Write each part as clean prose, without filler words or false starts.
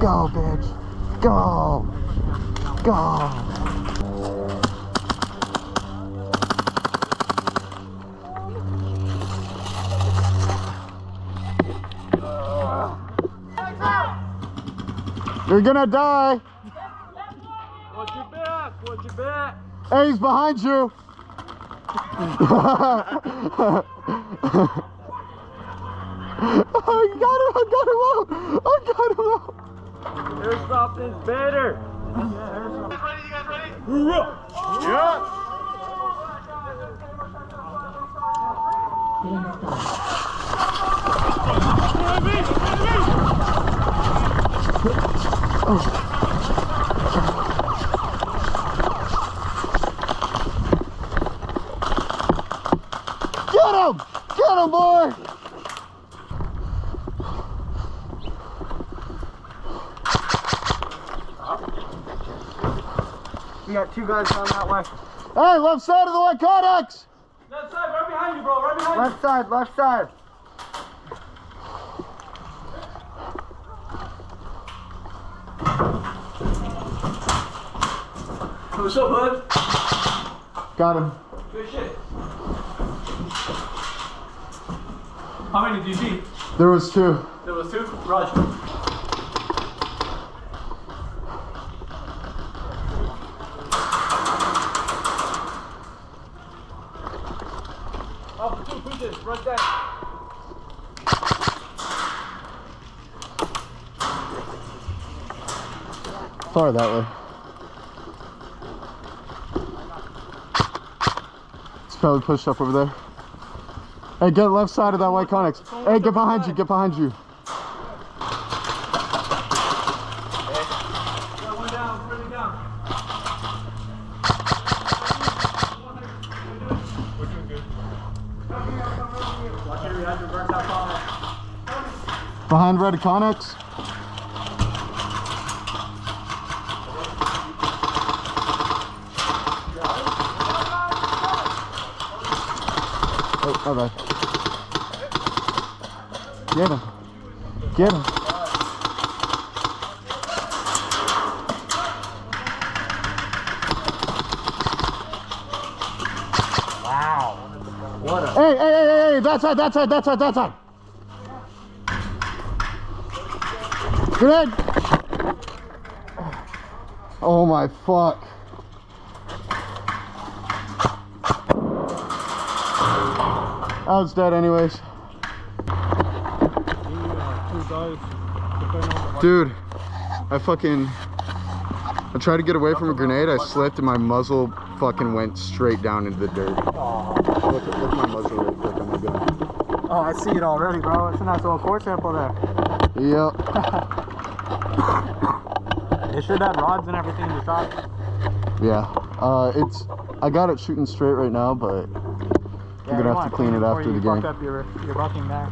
Go, bitch. Go. Go. You're gonna die. Watch your back. Watch your back. Hey, he's behind you. I got him out. I got him out. Airsoft is better. You guys ready? Yeah. Get him! Get him, boy! We got two guys down that way. Hey, left side of the white codex! Left side, right behind you, bro. Right behind you. Left side, left side. What's up, bud? Got him. Good shit. How many do you see? There was two. There was two? Roger. Oh, two push right there. Far that way. It's probably pushed up over there. Hey, get left side of that white Connex. Hey, get behind you, get behind you. Got one down, bring it down. We're doing good. Watch it, we have to burn that Connex. Behind red Connex. Oh, my bad. Get him. Get him. Wow. What a... Hey, hey, hey, hey, that side, that side, that side, that side. Grenade. Oh my fuck. I was dead anyways. Dude, I tried to get away from a grenade, I slipped and my muzzle fucking went straight down into the dirt. Look at my muzzle right quick on my gun. Oh, I see it already, bro. It's a nice little core sample there. Yep. They should have rods and everything to shot. Yeah. I got it shooting straight right now, but I'm gonna have to clean it after the game. Fuck up your bucking back.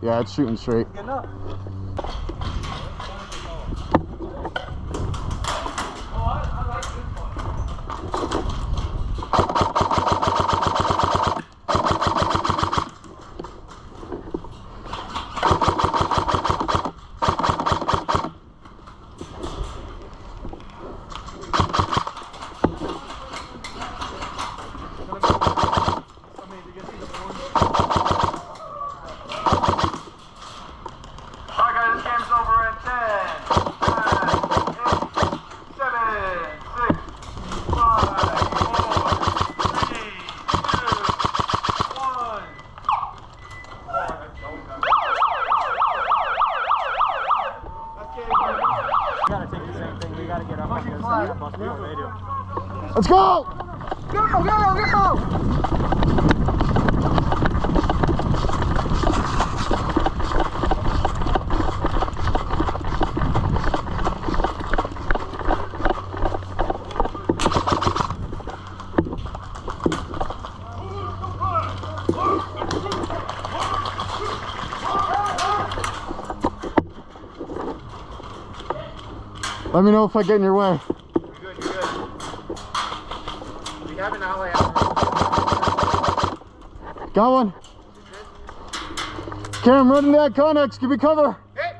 Yeah, it's shooting straight. Good enough. Let's go! Go, go, go! Let me know if I get in your way. You're good, you're good. We have an ally out. Got one. Cam, run in that Connex. Give me cover. Hey.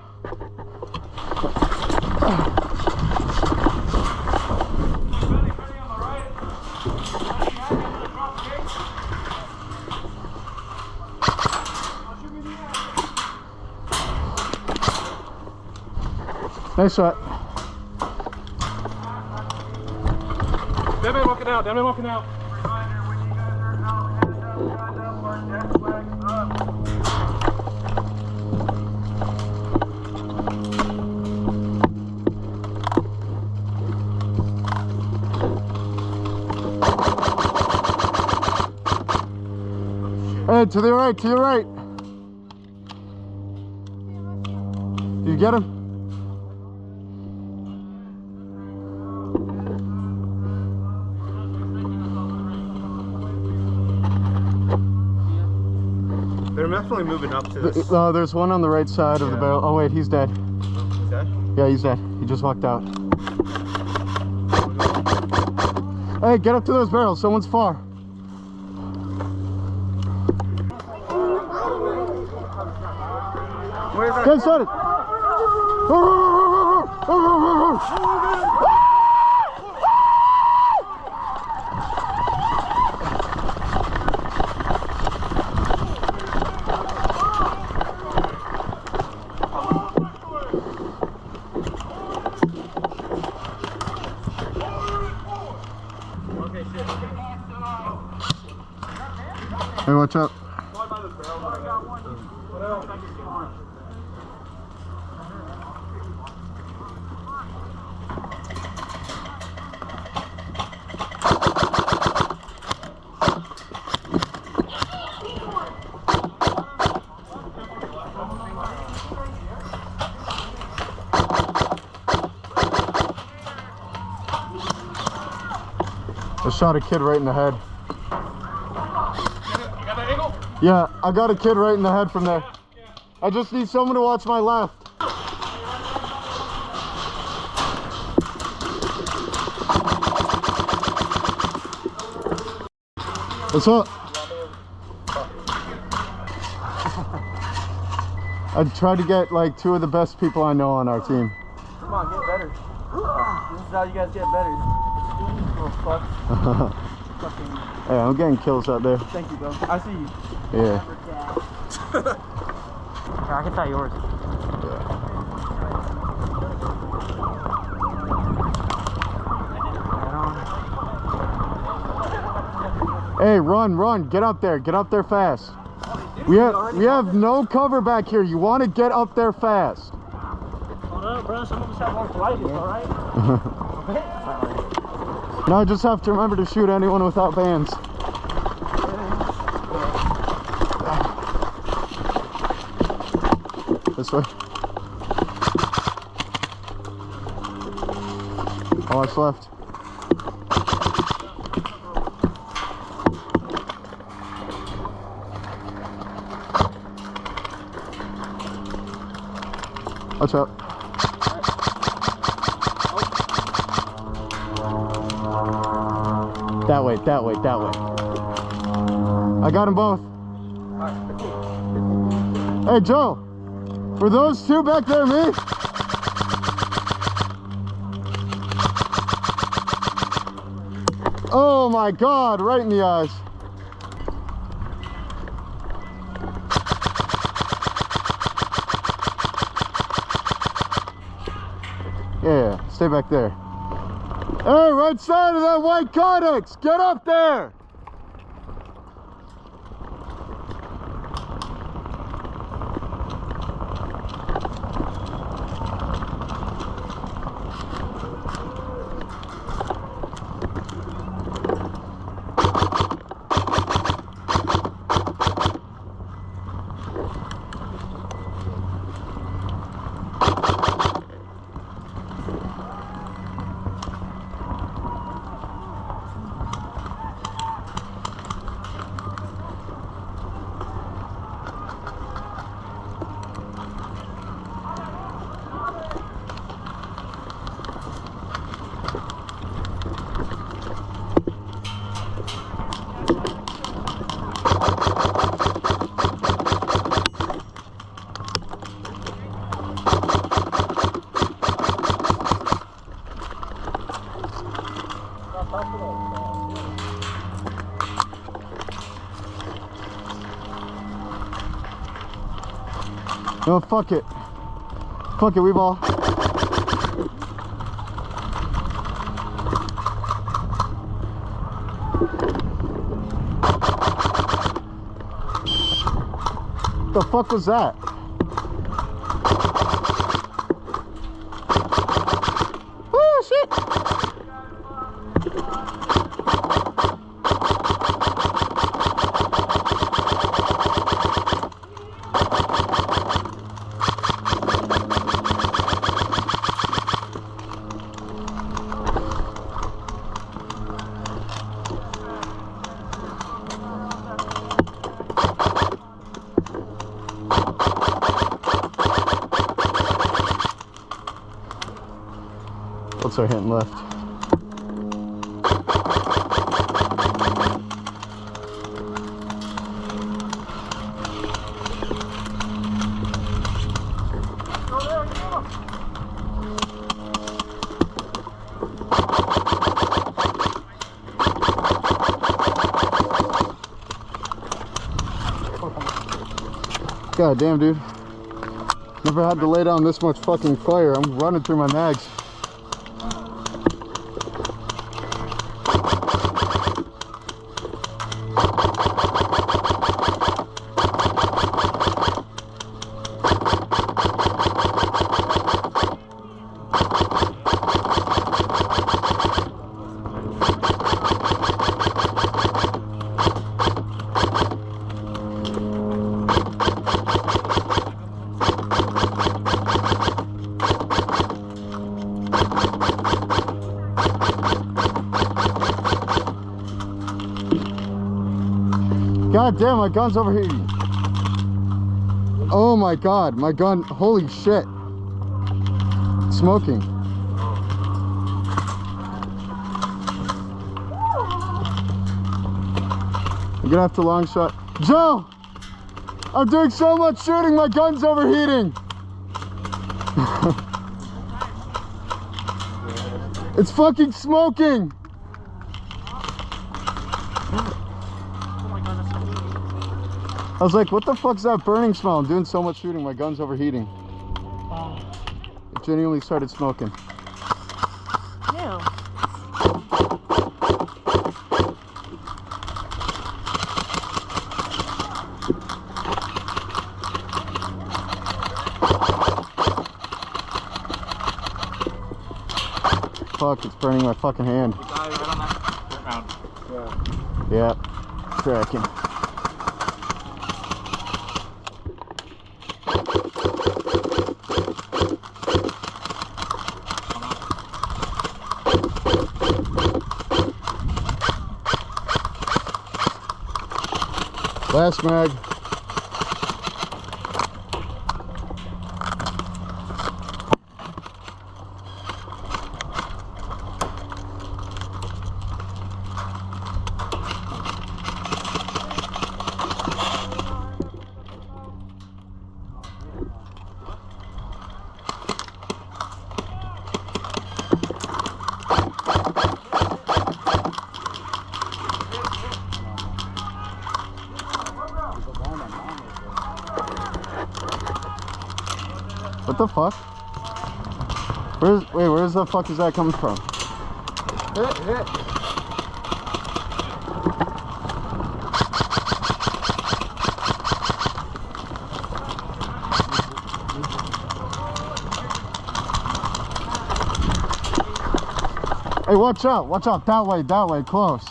Nice shot. That man walking out. That man walking out. Hey, to the right, to your right. Did you get him? They're definitely moving up to this. No, there's one on the right side of the barrel. Oh wait, he's dead. Is that? Yeah, he's dead. He just walked out. Hey, get up to those barrels. Someone's far. Where's that? Get started. Hey, watch out. I shot a kid right in the head. Yeah, I got a kid right in the head from there. I just need someone to watch my left. What's up? I tried to get like two of the best people I know on our team. Come on, get better. This is how you guys get better. Little fuck. Fucking. Hey, I'm getting kills out there. Thank you, bro. I see you. Yeah. Here, I can tie yours. Hey, run, get up there fast. We have no cover back here. You want to get up there fast. Hold up, bro. Some of us have arthritis, alright? Now I just have to remember to shoot anyone without bands. This way. Oh, it's left. Watch out. That way. I got them both. Hey, Joe. Were those two back there me? Oh my God, right in the eyes. Yeah, stay back there. Hey, right side of that white Codex, get up there! No, fuck it. Fuck it, we ball. The fuck was that? Oh shit! Let's start hitting left. God damn, dude. Never had to lay down this much fucking fire. I'm running through my mags. God damn, my gun's overheating. Oh my god, my gun, holy shit. It's smoking. I'm gonna have to long shot. Joe! I'm doing so much shooting, my gun's overheating. It's fucking smoking. I was like, what the fuck's that burning smell? I'm doing so much shooting, my gun's overheating. It genuinely started smoking. Yeah. Fuck, it's burning my fucking hand. You died right on that round. Yeah, cracking. Last mag. What the fuck? Where's the fuck is that coming from? Hit. Hey, watch out, that way, close.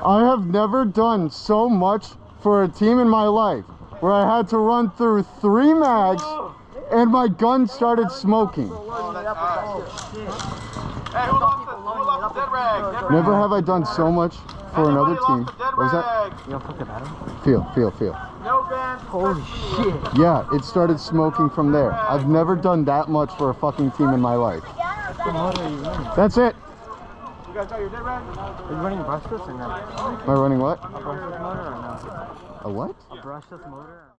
I have never done so much for a team in my life where I had to run through 3 mags and my gun started smoking. Hey, who lost the dead rag? Never have I done so much for another team. What was that? You don't fucking matter. Feel. No bands. Holy shit. Yeah, it started smoking from there. I've never done that much for a fucking team in my life. What are you running? That's it. You guys got your dead rat? Are you running brushless or not? Am I running what? A brushless motor or no? A what? A brushless motor?